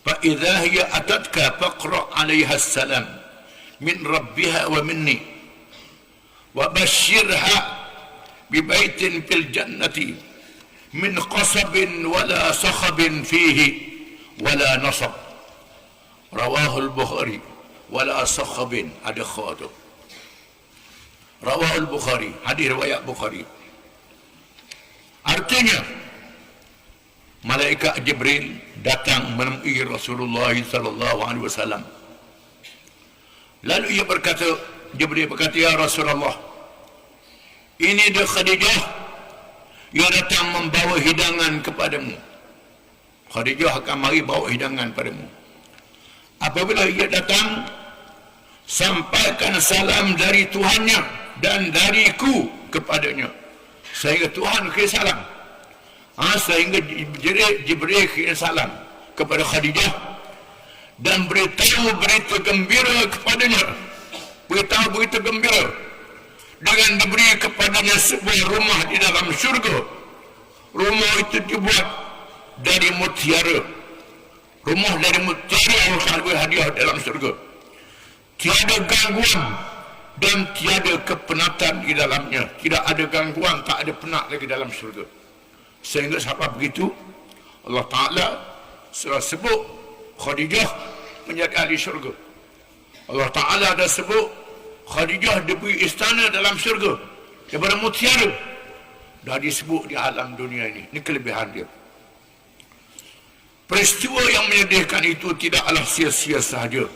fa idza hiya atatka faqra 'alayha as-salam min rabbiha wa minni wa bashshirha bi baitin fil jannati min qasabin wala sakhabin fihi wala nasab. Rawahul Bukhari. Wala sakhabin, ada kha tu. Rawahul Bukhari, hadis riwayat Bukhari. Artinya, malaikat Jibril datang menemui Rasulullah sallallahu alaihi wasallam. Lalu ia berkata, Jibril berkata, ya Rasulullah, ini dia Khadijah yang datang membawa hidangan kepadamu. Khadijah akan mari bawa hidangan padamu. Apabila ia datang, sampaikan salam dari Tuhannya dan dariku kepadanya. Sehingga Tuhan kirim salam. Sehingga Jibril kirim salam kepada Khadijah dan beritahu berita gembira kepadanya. Beritahu berita gembira dengan diberi kepadanya sebuah rumah di dalam syurga. Rumah itu dibuat dari mutiara. Rumah dari mutiara yang selalu hadiah dalam syurga. Tiada gangguan dan tiada kepenatan di dalamnya. Tidak ada gangguan, tak ada penat lagi dalam syurga. Sehingga sebab begitu Allah Ta'ala sudah sebut Khadijah menjadi ahli syurga. Allah Ta'ala dah sebut Khadijah diberi istana dalam syurga daripada mutiara. Dah disebut di alam dunia ini. Ini kelebihan dia. Peristiwa yang menyedihkan itu tidaklah sia-sia sahaja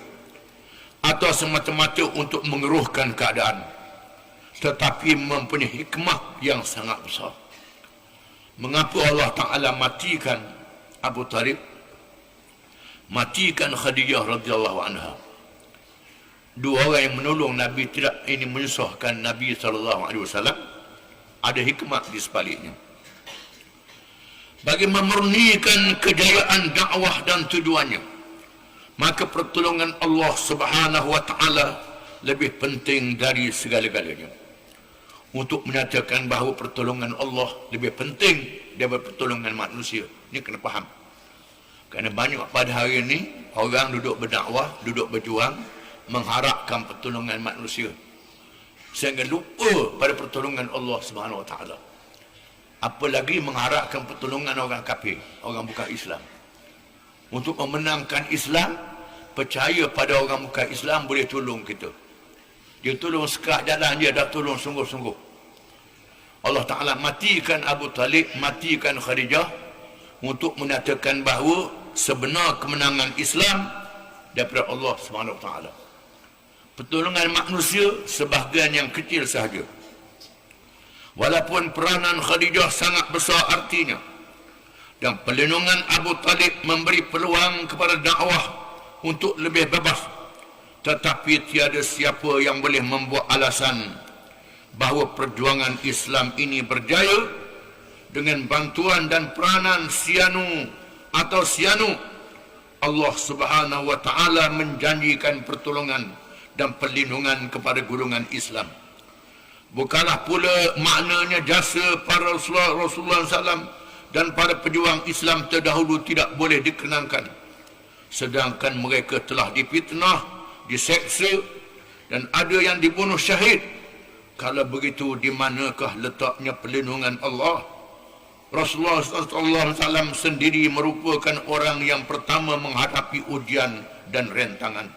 atau semata-mata untuk mengeruhkan keadaan, tetapi mempunyai hikmah yang sangat besar. Mengapa Allah Ta'ala matikan Abu Talib, matikan Khadijah radhiyallahu anha? Dua orang yang menolong Nabi tidak ini menyusahkan Nabi SAW. Ada hikmah di sebaliknya. Bagi memurnikan kejayaan dakwah dan tujuannya, maka pertolongan Allah Subhanahu wa taala lebih penting dari segala-galanya. Untuk menyatakan bahawa pertolongan Allah lebih penting daripada pertolongan manusia. Ini kena faham. Kerana banyak pada hari ini orang duduk berdakwah, duduk berjuang, mengharapkan pertolongan manusia, sehingga lupa pada pertolongan Allah Subhanahu wa taala. Apalagi mengharapkan pertolongan orang kafir, orang bukan Islam. Untuk memenangkan Islam, percaya pada orang bukan Islam boleh tolong kita. Dia tolong sekat jalan, dia dah tolong sungguh-sungguh. Allah Ta'ala matikan Abu Talib, matikan Khadijah untuk menyatakan bahawa sebenar kemenangan Islam daripada Allah SWT. Pertolongan manusia sebahagian yang kecil sahaja. Walaupun peranan Khadijah sangat besar artinya, dan perlindungan Abu Talib memberi peluang kepada dakwah untuk lebih bebas, tetapi tiada siapa yang boleh membuat alasan bahawa perjuangan Islam ini berjaya dengan bantuan dan peranan Sianu. Allah Subhanahu wa Ta'ala menjanjikan pertolongan dan perlindungan kepada golongan Islam. Bukanlah pula maknanya jasa para Rasulullah SAW dan para pejuang Islam terdahulu tidak boleh dikenangkan, sedangkan mereka telah difitnah, diseksa, dan ada yang dibunuh syahid. Kalau begitu, di manakah letaknya perlindungan Allah? Rasulullah SAW sendiri merupakan orang yang pertama menghadapi ujian dan rentangan.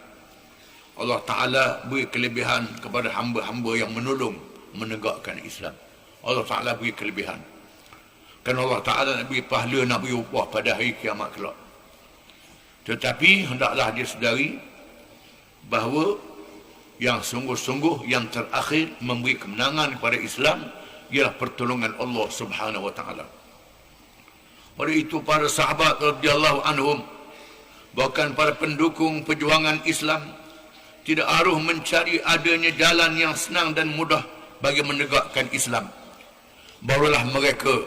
Allah Ta'ala beri kelebihan kepada hamba-hamba yang menolong menegakkan Islam. Allah Ta'ala beri kelebihan. Kerana Allah Ta'ala nak beri pahala, nak beri upah pada hari kiamat kelak. Tetapi hendaklah disedari bahawa yang sungguh-sungguh yang terakhir memberi kemenangan kepada Islam ialah pertolongan Allah Subhanahu wa Ta'ala. Oleh itu para sahabat radhiyallahu anhum, bahkan para pendukung perjuangan Islam, tidak harus mencari adanya jalan yang senang dan mudah bagi menegakkan Islam. Barulah mereka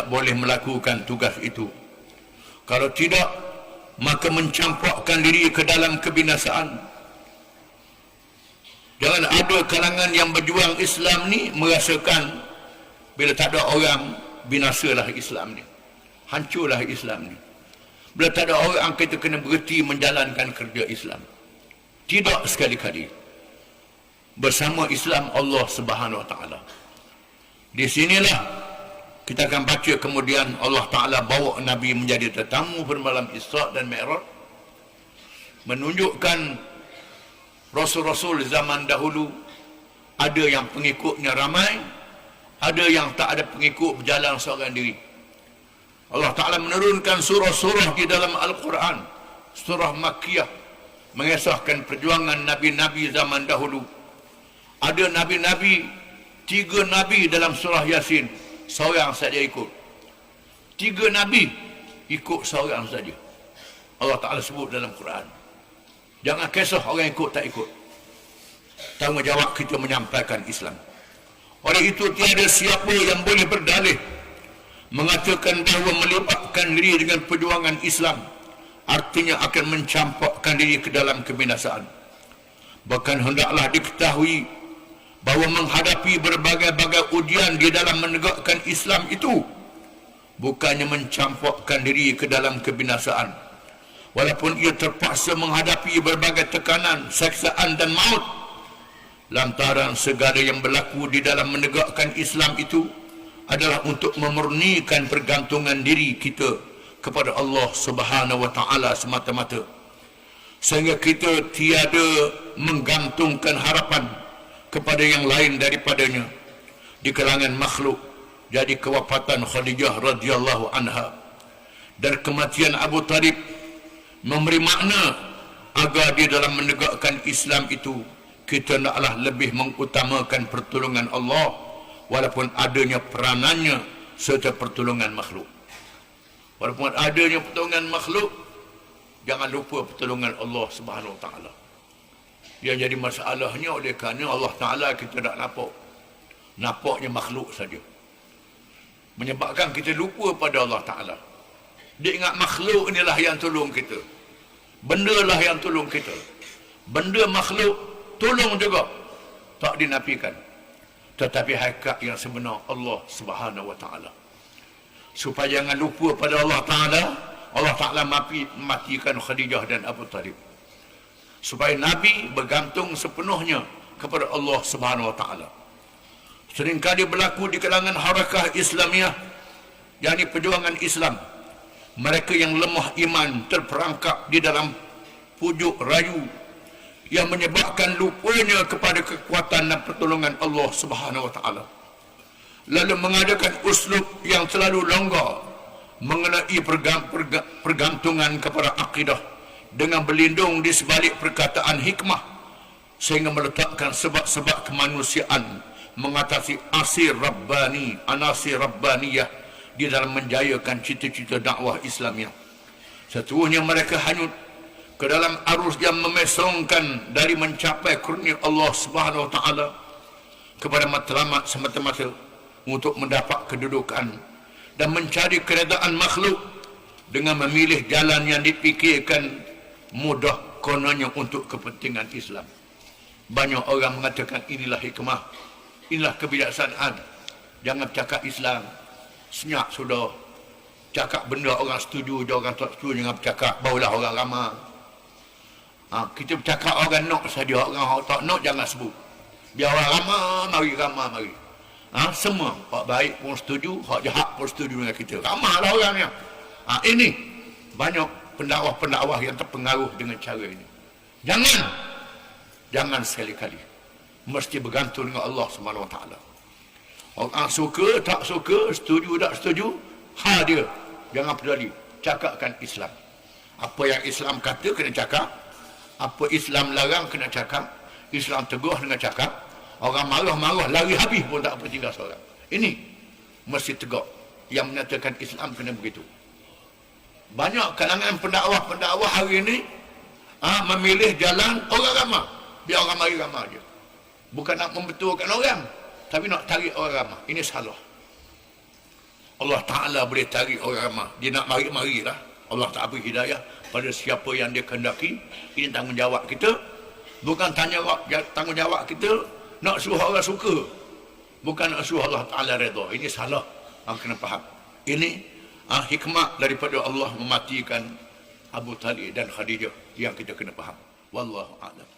boleh melakukan tugas itu. Kalau tidak, maka mencampakkan diri ke dalam kebinasaan. Jangan ada kalangan yang berjuang Islam ni merasakan bila tak ada orang, binasalah Islam ni, hancurlah Islam ni. Bila tak ada orang, kita kena berhenti menjalankan kerja Islam. Tidak sekali-kali. Bersama Islam Allah Subhanahu wa Ta'ala. Di sinilah kita akan baca kemudian Allah Ta'ala bawa Nabi menjadi tetamu pada malam Isra' dan Mi'raj, menunjukkan Rasul-Rasul zaman dahulu ada yang pengikutnya ramai, ada yang tak ada pengikut, berjalan seorang diri. Allah Ta'ala menurunkan surah-surah di dalam Al-Quran, surah Makkiyah, mengisahkan perjuangan Nabi-Nabi zaman dahulu. Ada Nabi-Nabi, 3 Nabi dalam surah Yasin, seorang saja ikut. 3 Nabi ikut seorang saja. Allah Ta'ala sebut dalam Quran. Jangan kisah orang ikut tak ikut. Tanggungjawab kita menyampaikan Islam. Oleh itu tiada siapa yang boleh berdalih mengatakan bahawa melibatkan diri dengan perjuangan Islam artinya akan mencampakkan diri ke dalam kebinasaan. Bahkan hendaklah diketahui bahawa menghadapi berbagai-bagai ujian di dalam menegakkan Islam itu bukannya mencampakkan diri ke dalam kebinasaan. Walaupun ia terpaksa menghadapi berbagai tekanan, seksaan dan maut, lantaran segala yang berlaku di dalam menegakkan Islam itu adalah untuk memurnikan pergantungan diri kita kepada Allah Subhanahu wa Ta'ala semata-mata, sehingga kita tiada menggantungkan harapan kepada yang lain daripadanya di kalangan makhluk. Jadi kewafatan Khadijah radhiyallahu anha dan kematian Abu Talib memberi makna agar di dalam menegakkan Islam itu kita naklah lebih mengutamakan pertolongan Allah walaupun adanya peranannya serta pertolongan makhluk. Walaupun adanya pertolongan makhluk, jangan lupa pertolongan Allah Subhanahu wa Ta'ala. Yang jadi masalahnya oleh kerana Allah Ta'ala kita tak nampak. Nampaknya makhluk saja. Menyebabkan kita lupa pada Allah Ta'ala. Dia ingat makhluk inilah yang tolong kita. Benda lah yang tolong kita. Benda makhluk tolong juga. Tak dinafikan. Tetapi hakikat yang sebenar Allah Subhanahu wa Ta'ala. Supaya jangan lupa pada Allah Ta'ala, Allah Ta'ala matikan Khadijah dan Abu Talib. Supaya Nabi bergantung sepenuhnya kepada Allah Subhanahu wa Ta'ala. Seringkali berlaku di kalangan harakah Islamiyah, yakni perjuangan Islam, mereka yang lemah iman terperangkap di dalam pujuk rayu yang menyebabkan lupanya kepada kekuatan dan pertolongan Allah Subhanahu wa taala. Lalu mengadakan uslub yang terlalu longgar mengenai pergantungan kepada akidah dengan berlindung di sebalik perkataan hikmah, sehingga meletakkan sebab-sebab kemanusiaan mengatasi anasir rabbaniyah di dalam menjayakan cita-cita dakwah Islamiah. Seterusnya mereka hanyut ke dalam arus yang memesongkan dari mencapai kurnia Allah Subhanahu wa taala kepada matlamat semata-mata untuk mendapat kedudukan dan mencari keredaan makhluk dengan memilih jalan yang dipikirkan mudah kononnya untuk kepentingan Islam. Banyak orang mengatakan inilah hikmah, inilah kebijaksanaan. Jangan cakap Islam, senyap sudah. Cakap benda orang setuju, orang tak setuju, jangan bercakap, barulah orang ramai. Kita bercakap orang nak saja, orang tak nak jangan sebut. Biar orang ramai, mari. Semua, hak baik pun setuju, hak jahat pun setuju dengan kita. Ramailah orangnya. Ini banyak pendakwah-pendakwah yang terpengaruh dengan cara ini. Jangan sekali-kali. Mesti bergantung dengan Allah Subhanahu wa taala. Orang suka, tak suka, setuju, tak setuju, dia. Jangan peduli. Cakapkan Islam. Apa yang Islam kata, kena cakap. Apa Islam larang, kena cakap. Islam teguh, kena cakap. Orang marah-marah, lari habis pun tak apa tinggal seorang. Ini mesti tegak. Yang menyatakan Islam kena begitu. Banyak kalangan pendakwah-pendakwah hari ini memilih jalan orang ramai. Biar orang ramai je. Bukan nak membetulkan orang, tapi nak tarik orang ramai. Ini salah. Allah Ta'ala boleh tarik orang ramai. Dia nak mari-mari lah. Allah tak beri hidayah pada siapa yang dia kehendaki. Ini tanggungjawab kita. Bukan tanggungjawab kita nak suruh orang suka. Bukan nak suruh Allah Ta'ala redha. Ini salah. Kena faham. Ini hikmah daripada Allah mematikan Abu Talib dan Khadijah yang kita kena faham. Wallahu a'lam.